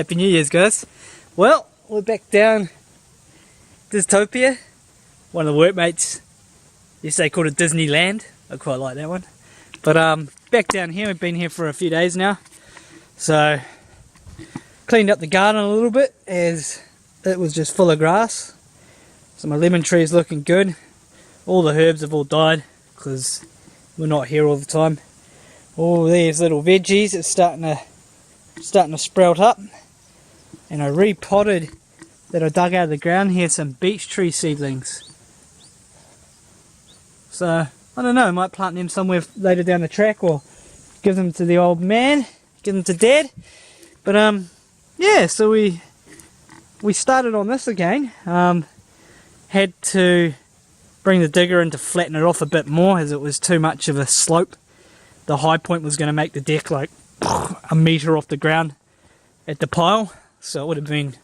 Happy New Year's, guys. Well, we're back down Dystopia. One of the workmates used to say called it Disneyland. I quite like that one. But back down here, we've been here for a few days now. So cleaned up the garden a little bit as it was just full of grass. So my lemon tree is looking good. All the herbs have all died because we're not here all the time. All these little veggies are starting to sprout up. And I repotted that I dug out of the ground here some beech tree seedlings. So I don't know, I might plant them somewhere later down the track or give them to the old man, give them to Dad. But yeah, so we started on this again. Had to bring the digger in to flatten it off a bit more as it was too much of a slope. The high point was going to make the deck like a metre off the ground at the pile, so it would have been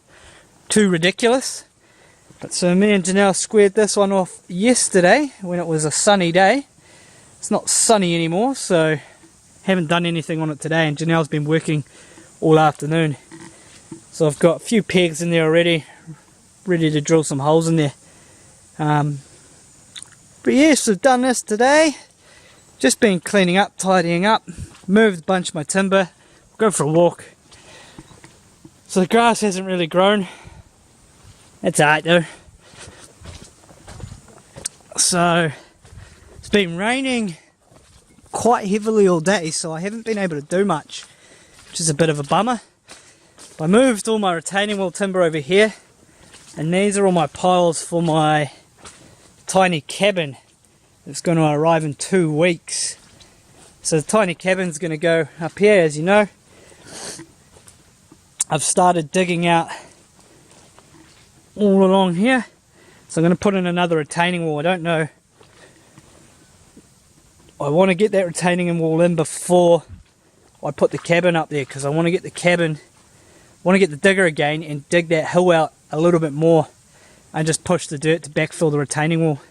too ridiculous. But so me and Janelle squared this one off yesterday when it was a sunny day. It's not sunny anymore, so haven't done anything on it today, and Janelle's been working all afternoon. So I've got a few pegs in there already, ready to drill some holes in there. But yes, I've done this today. Just been cleaning up, tidying up, moved a bunch of my timber, go for a walk. So the grass hasn't really grown. It's alright though. So it's been raining quite heavily all day, so I haven't been able to do much, which is a bit of a bummer. I moved all my retaining wall timber over here, and these are all my piles for my tiny cabin. It's going to arrive in 2 weeks. So the tiny cabin's going to go up here, as you know. I've started digging out all along here, so I'm going to put in another retaining wall. I don't know, I want to get that retaining wall in before I put the cabin up there, because I want to get the cabin, want to get the digger again and dig that hill out a little bit more and just push the dirt to backfill the retaining wall.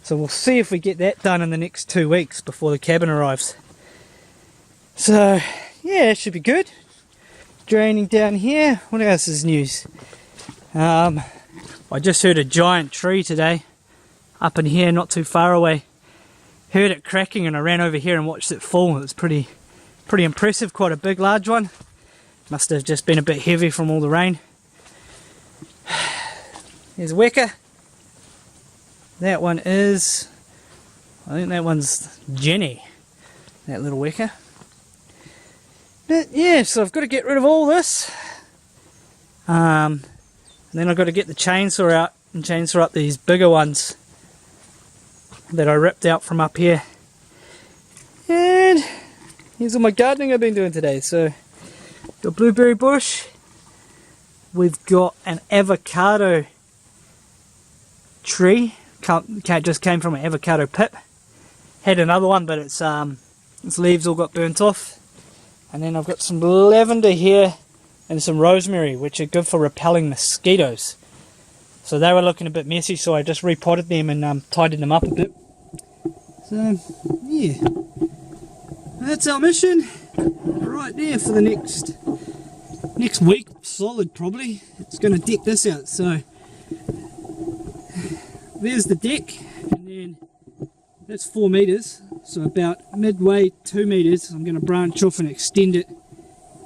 So we'll see if we get that done in the next 2 weeks before the cabin arrives. So yeah, it should be good. Draining down here. What else is news? I just heard a giant tree today up in here, not too far away. Heard it cracking and I ran over here and watched it fall. It was pretty impressive, quite a big large one. Must have just been a bit heavy from all the rain. There's a Weka. That one is, I think that one's Jenny, that little Weka. But yeah, so I've got to get rid of all this. And then I've got to get the chainsaw out and chainsaw up these bigger ones that I ripped out from up here. And here's all my gardening I've been doing today. So, got blueberry bush. We've got an avocado tree. Just came from an avocado pit. Had another one, but its leaves all got burnt off. And then I've got some lavender here and some rosemary, which are good for repelling mosquitoes. So they were looking a bit messy, so I just repotted them and tidied them up a bit. So yeah, that's our mission right there for the next week, solid probably. It's going to deck this out. So there's the deck, and then that's 4 meters, so about midway 2 meters I'm going to branch off and extend it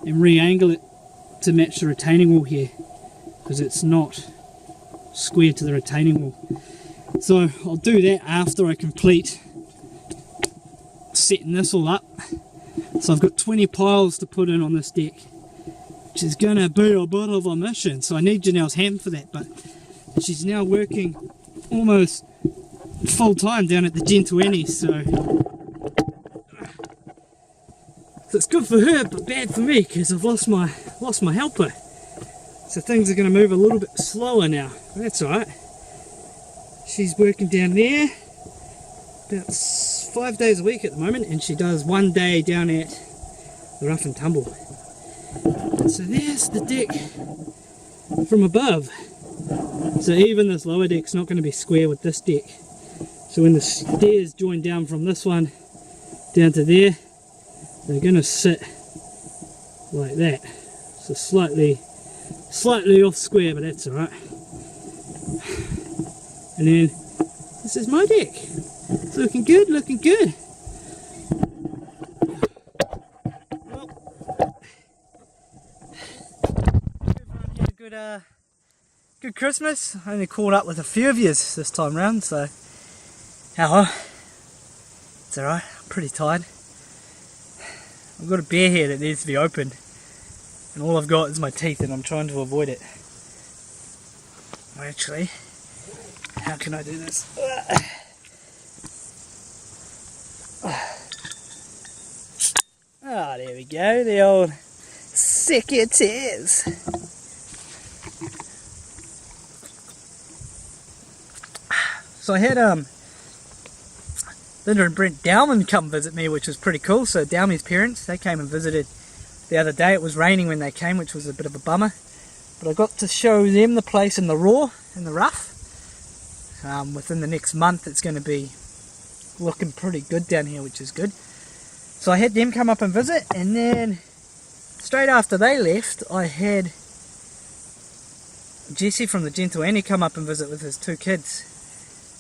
and re-angle it to match the retaining wall here, because it's not square to the retaining wall. So I'll do that after I complete setting this all up. So I've got 20 piles to put in on this deck, which is going to be a bit of a mission, so I need Janelle's hand for that, but she's now working almost full time down at the Gentle Annie, so it's good for her but bad for me because I've lost my helper, so things are going to move a little bit slower now. That's alright. She's working down there about 5 days a week at the moment, and she does 1 day down at the Rough and Tumble. So there's the deck from above. So even this lower deck's not going to be square with this deck. So when the stairs join down from this one down to there, they're going to sit like that. So slightly off square, but that's alright. And then this is my deck. It's looking good, looking good. Everyone had a good Christmas. I only caught up with a few of yous this time round, so hello. It's alright, I'm pretty tired. I've got a bear here that needs to be opened, and all I've got is my teeth, and I'm trying to avoid it. Well, actually, how can I do this? Ah, there we go, the old secateurs. So I had Linda and Brent Dowman come visit me, which was pretty cool. So Dowman's parents, they came and visited the other day. It was raining when they came, which was a bit of a bummer. But I got to show them the place in the raw, in the rough. Within the next month it's going to be looking pretty good down here, which is good. So I had them come up and visit, and then straight after they left I had Jesse from the Gentle Annie come up and visit with his 2 kids.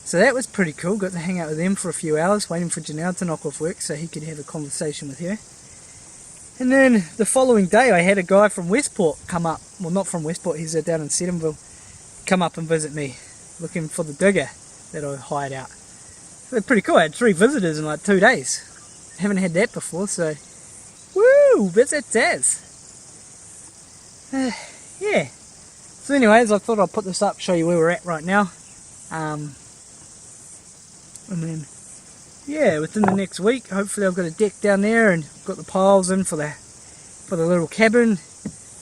So that was pretty cool. Got to hang out with them for a few hours, waiting for Janelle to knock off work so he could have a conversation with her. And then the following day I had a guy from Westport come up, well not from Westport, he's down in Seddonville, come up and visit me, looking for the digger that I hired out. So pretty cool. I had 3 visitors in like 2 days. Haven't had that before, so woo, visitors. Yeah. So anyways, I thought I'd put this up, show you where we're at right now. And then, yeah, within the next week, hopefully I've got a deck down there and got the piles in for the little cabin.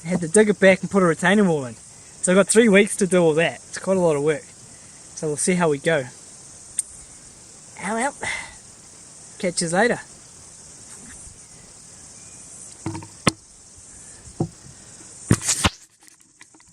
I had to dig it back and put a retaining wall in. So I've got 3 weeks to do all that. It's quite a lot of work. So we'll see how we go. Ow, ow. Catch you later.